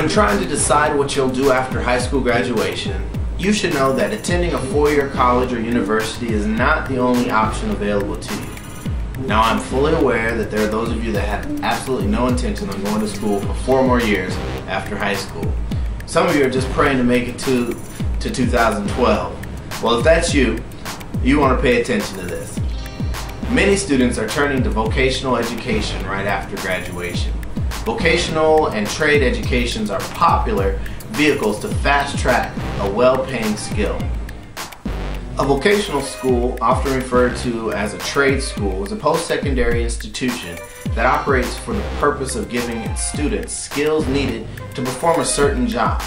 When trying to decide what you'll do after high school graduation, you should know that attending a four-year college or university is not the only option available to you. Now, I'm fully aware that there are those of you that have absolutely no intention on going to school for 4 more years after high school. Some of you are just praying to make it to 2012. Well, if that's you, you want to pay attention to this. Many students are turning to vocational education right after graduation. Vocational and trade educations are popular vehicles to fast-track a well-paying skill. A vocational school, often referred to as a trade school, is a post-secondary institution that operates for the purpose of giving its students skills needed to perform a certain job.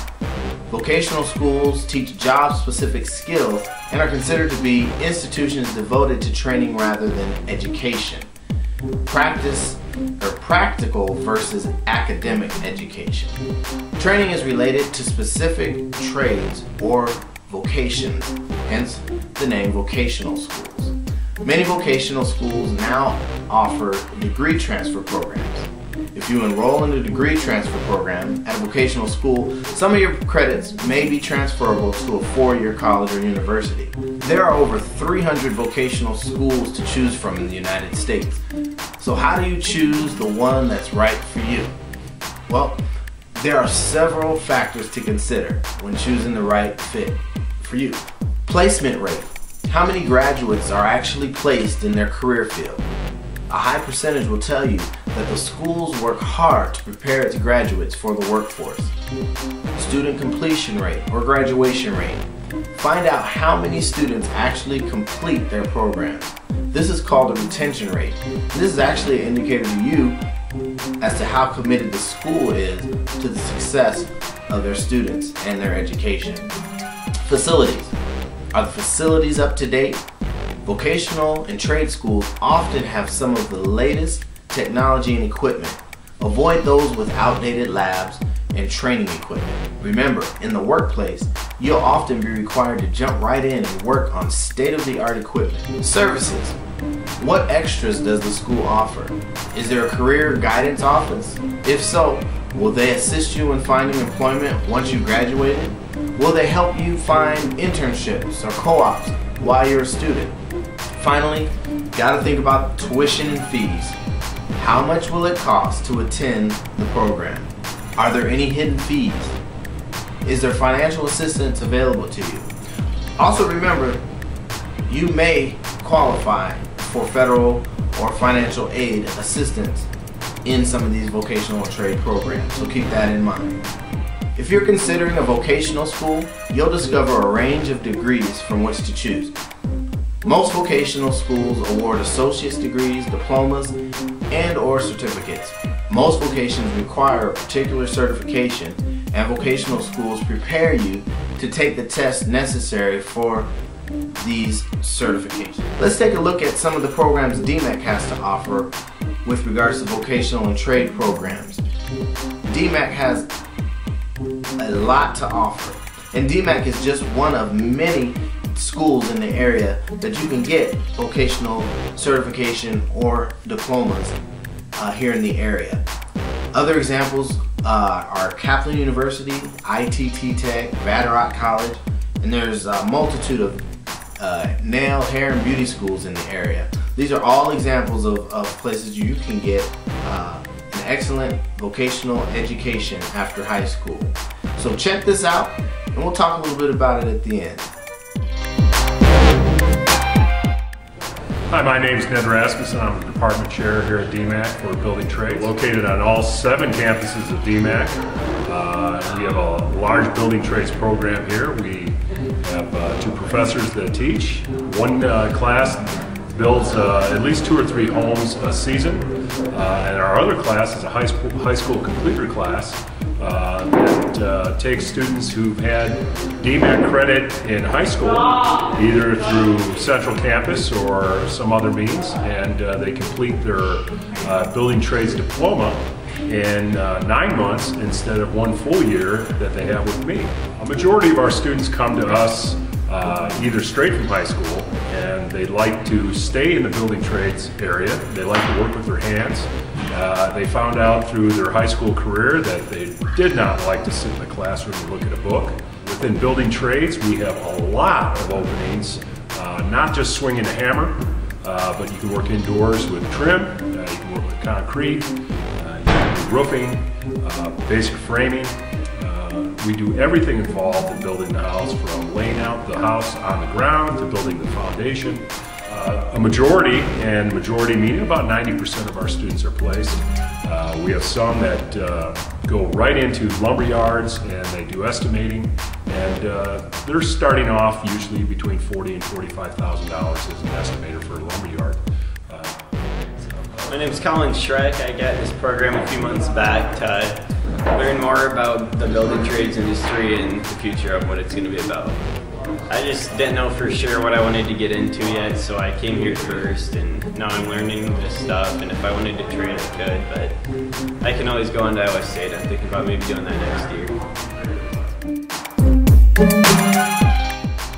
Vocational schools teach job-specific skills and are considered to be institutions devoted to training rather than education. Practical versus academic education. Training is related to specific trades or vocations, hence the name vocational schools. Many vocational schools now offer degree transfer programs. If you enroll in a degree transfer program at a vocational school, some of your credits may be transferable to a 4-year college or university. There are over 300 vocational schools to choose from in the United States. So how do you choose the one that's right for you? Well, there are several factors to consider when choosing the right fit for you. Placement rate. How many graduates are actually placed in their career field? A high percentage will tell you that the schools work hard to prepare its graduates for the workforce. Student completion rate or graduation rate. Find out how many students actually complete their programs. This is called a retention rate. This is actually an indicator to you as to how committed the school is to the success of their students and their education. Facilities. Are the facilities up to date? Vocational and trade schools often have some of the latest technology and equipment. Avoid those with outdated labs and training equipment. Remember, in the workplace, you'll often be required to jump right in and work on state-of-the-art equipment. Services. What extras does the school offer? Is there a career guidance office? If so, will they assist you in finding employment once you've graduated? Will they help you find internships or co-ops while you're a student? Finally, gotta think about tuition and fees. How much will it cost to attend the program? Are there any hidden fees? Is there financial assistance available to you? Also remember, you may qualify for federal or financial aid assistance in some of these vocational and trade programs, so keep that in mind. If you're considering a vocational school, you'll discover a range of degrees from which to choose. Most vocational schools award associate's degrees, diplomas, and/or certificates. Most vocations require a particular certification, and vocational schools prepare you to take the tests necessary for these certifications. Let's take a look at some of the programs DMAC has to offer with regards to vocational and trade programs. DMAC has a lot to offer, and DMAC is just one of many schools in the area that you can get vocational certification or diplomas here in the area. Other examples are Kaplan University, ITT Tech, Vatterott College, and there's a multitude of nail, hair, and beauty schools in the area. These are all examples of places you can get an excellent vocational education after high school. So check this out, and we'll talk a little bit about it at the end. Hi, my name is Ned Rasmussen. I'm the department chair here at DMAC for building trades. Located on all 7 campuses of DMAC. We have a large building trades program here. We have 2 professors that teach. One class builds at least 2 or 3 homes a season. And our other class is a high school completer class that takes students who've had DMAC credit in high school, either through Central Campus or some other means, and they complete their building trades diploma in 9 months instead of 1 full year that they have with me. A majority of our students come to us either straight from high school, and they like to stay in the building trades area. They like to work with their hands. They found out through their high school career that they did not like to sit in the classroom and look at a book. Within building trades, we have a lot of openings, not just swinging a hammer, but you can work indoors with trim, you can work with concrete, you can do roofing, basic framing. We do everything involved in building the house, from laying out the house on the ground to building the foundation. A majority, and majority meaning about 90% of our students are placed. We have some that go right into lumber yards and they do estimating, and they're starting off usually between $40,000 and $45,000 as an estimator for a lumber yard. My name is Colin Schreck. I got this program a few months back to learn more about the building trades industry and the future of what it's going to be about. I just didn't know for sure what I wanted to get into yet, so I came here first, and now I'm learning this stuff, and if I wanted to trade I could, but I can always go on to Iowa State. I'm thinking about maybe doing that next year.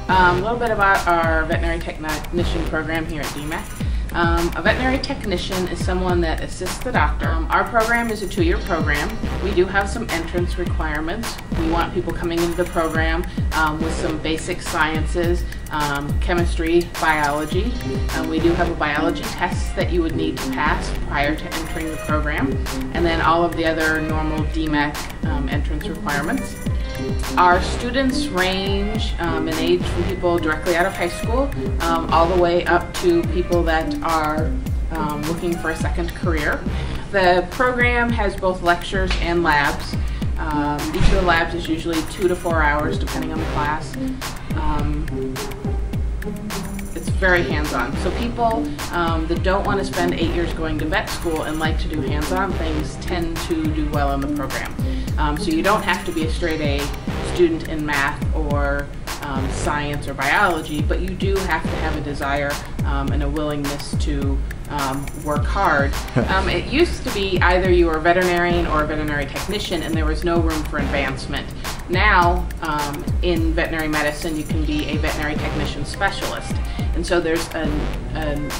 A little bit about our veterinary technician program here at DMAC. A veterinary technician is someone that assists the doctor. Our program is a 2-year program. We do have some entrance requirements. We want people coming into the program with some basic sciences, chemistry, biology. We do have a biology test that you would need to pass prior to entering the program, and then all of the other normal DMAC entrance requirements. Our students range in age from people directly out of high school all the way up to people that are looking for a second career. The program has both lectures and labs. Each of the labs is usually 2 to 4 hours depending on the class. It's very hands-on. So people that don't want to spend 8 years going to vet school and like to do hands-on things tend to do well in the program. So you don't have to be a straight A student in math or science or biology, but you do have to have a desire and a willingness to work hard. It used to be either you were a veterinarian or a veterinary technician, and there was no room for advancement. Now, in veterinary medicine, you can be a veterinary technician specialist, and so there's an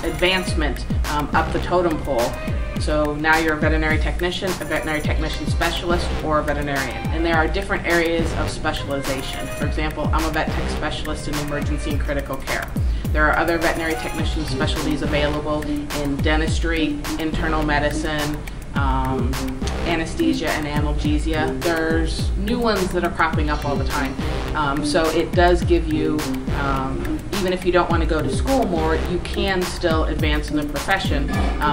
advancement up the totem pole. So now you're a veterinary technician specialist, or a veterinarian. And there are different areas of specialization. For example, I'm a vet tech specialist in emergency and critical care. There are other veterinary technician specialties available in dentistry, internal medicine, anesthesia and analgesia. There's new ones that are cropping up all the time. So it does give you, even if you don't want to go to school more, you can still advance in the profession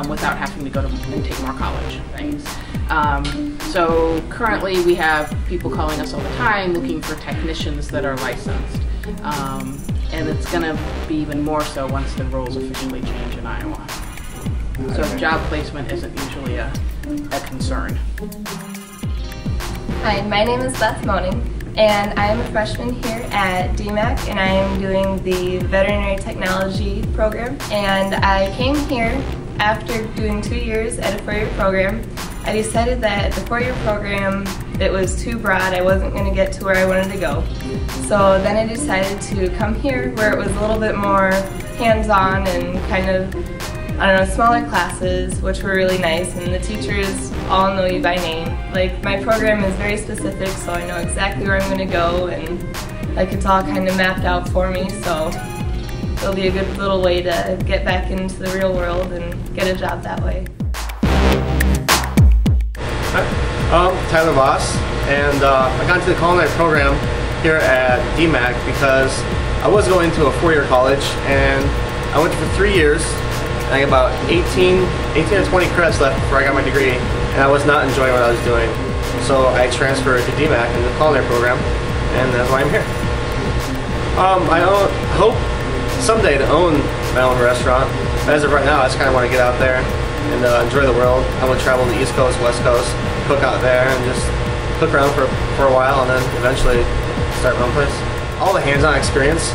without having to go to and take more college things. So currently we have people calling us all the time looking for technicians that are licensed. And it's going to be even more so once the rules officially change in Iowa. So job placement isn't usually a concern. Hi, my name is Beth Moaning, and I am a freshman here at DMAC, and I am doing the veterinary technology program. And I came here after doing 2 years at a 4-year program. I decided that the 4-year program, it was too broad. I wasn't going to get to where I wanted to go. So then I decided to come here where it was a little bit more hands-on and kind of, I don't know, smaller classes, which were really nice, and the teachers all know you by name. Like, my program is very specific, so I know exactly where I'm going to go, and like it's all kind of mapped out for me, so it'll be a good little way to get back into the real world and get a job that way. Tyler Voss, and I got into the culinary program here at DMAC because I was going to a 4-year college, and I went for 3 years. I got about 18 or 20 credits left before I got my degree, and I was not enjoying what I was doing. So I transferred to DMAC in the culinary program, and that's why I'm here. I hope someday to own my own restaurant. But as of right now, I just kind of want to get out there and enjoy the world. I want to travel to the East Coast, West Coast, cook out there, and just cook around for a while, and then eventually start my own place. All the hands-on experience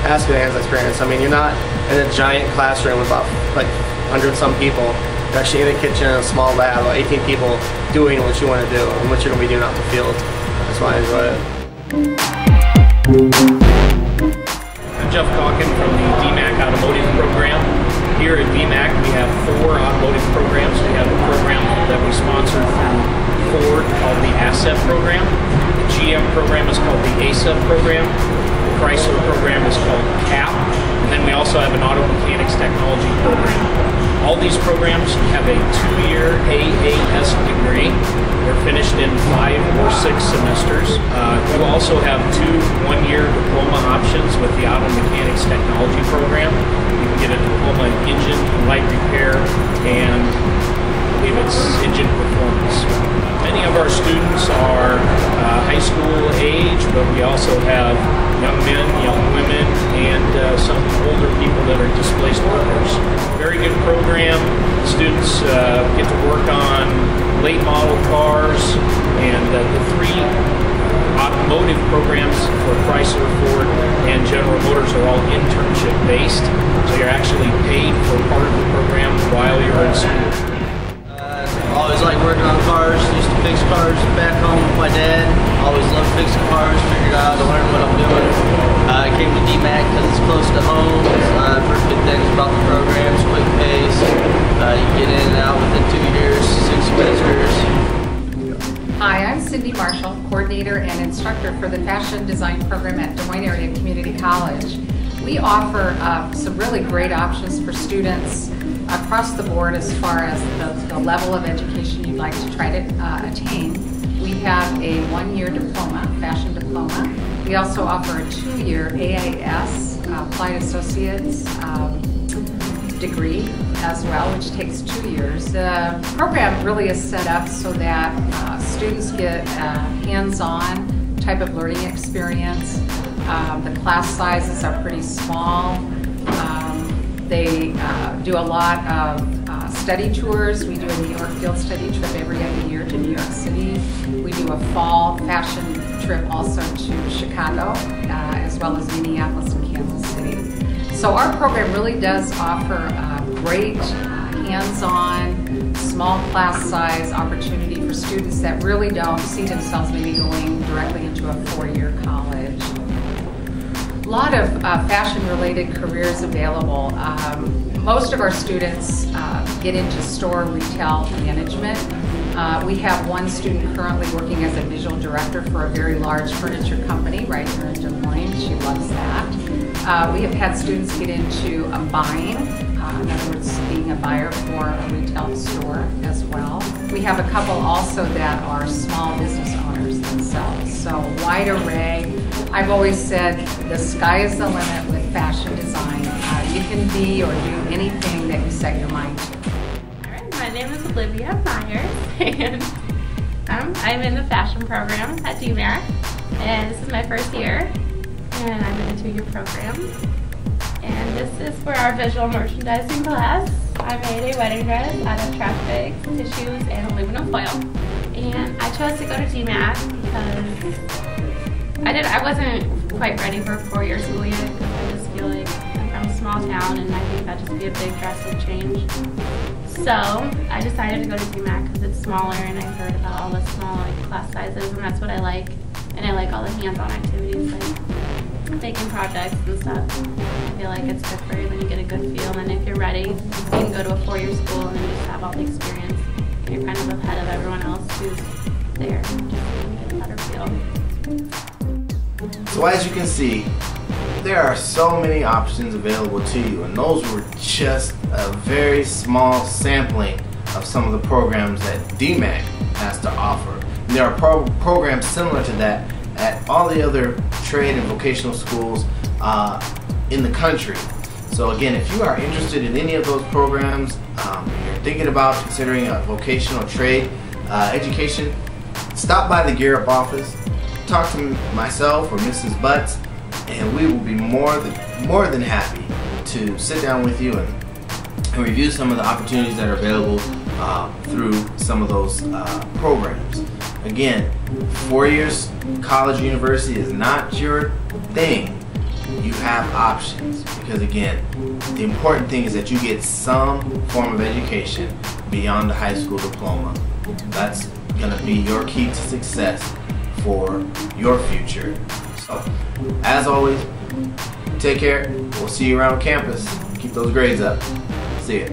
has to be a hands-on experience. I mean, you're not in a giant classroom with about like 100-some people. You're actually in a kitchen, in a small lab, about 18 people doing what you want to do and what you're going to be doing out in the field. That's why I enjoy it. I'm Jeff Calkin from the DMAC Automotive Program. Here at DMAC we have 4 automotive programs. We have a program program is called the ASA program. The Chrysler program is called CAP. And then we also have an auto mechanics technology program. All these programs have a 2-year AAS degree. They're finished in 5 or 6 semesters. You also have 2 one-year diploma options with the auto mechanics technology program. You can get a diploma in engine and light repair and I believe it's engine performance. Many of our students are high school age, but we also have young men, young women, and some older people that are displaced workers. Very good program. Students get to work on late model cars, and the 3 automotive programs for Chrysler, Ford, and General Motors are all internship based. So you're actually paid for part of the program while you're in school. Always liked working on cars, used to fix cars back home with my dad. Always loved fixing cars, figured out how to learn what I'm doing. I came to DMAC because it's close to home. I've heard good things about the programs, quick pace. You get in and out within 2 years, 6 semesters. Hi, I'm Cindy Marshall, coordinator and instructor for the fashion design program at Des Moines Area Community College. We offer some really great options for students across the board as far as the level of education you'd like to try to attain. We have a 1-year diploma, fashion diploma. We also offer a 2-year AAS, Applied Associates degree as well, which takes 2 years. The program really is set up so that students get a hands-on type of learning experience. The class sizes are pretty small. They do a lot of study tours. We do a New York field study trip every other year to New York City. We do a fall fashion trip also to Chicago, as well as Minneapolis and Kansas City. So our program really does offer great hands-on, small class size opportunity for students that really don't see themselves maybe going directly into a 4-year college. A lot of fashion-related careers available. Most of our students get into store retail management. We have one student currently working as a visual director for a very large furniture company right here in Des Moines. She loves that. We have had students get into buying, in other words, being a buyer for a retail store as well. We have a couple also that are small business owners themselves, so wide array. I've always said the sky is the limit with fashion design. You can be or do anything that you set your mind to. All right, my name is Olivia Myers, and I'm in the fashion program at DMAC, and this is my first year, and I'm in a 2-year program. And this is for our visual merchandising class. I made a wedding dress out of trash bags, tissues, and aluminum foil. And I chose to go to DMAC because I wasn't quite ready for a 4-year school yet, because I just feel like I'm from a small town and I think that'd just be a big drastic change. So I decided to go to DMAC because it's smaller, and I've heard about all the small class sizes, and that's what I like. And I like all the hands-on activities like making projects and stuff. I feel like it's good for you, then you get a good feel, and then if you're ready, you can go to a 4-year school and then you just have all the experience. And you're kind of ahead of everyone else who's there, just get a better feel. So as you can see, there are so many options available to you, and those were just a very small sampling of some of the programs that DMAC has to offer. And there are programs similar to that at all the other trade and vocational schools in the country. So again, if you are interested in any of those programs, you're thinking about considering a vocational trade education, stop by the Gear Up office, talk to myself or Mrs. Butts, and we will be more than happy to sit down with you and review some of the opportunities that are available through some of those programs. Again, 4 years college university is not your thing. You have options, because again, the important thing is that you get some form of education beyond the high school diploma. That's going to be your key to success for your future. So, as always, take care. We'll see you around campus. Keep those grades up. See ya.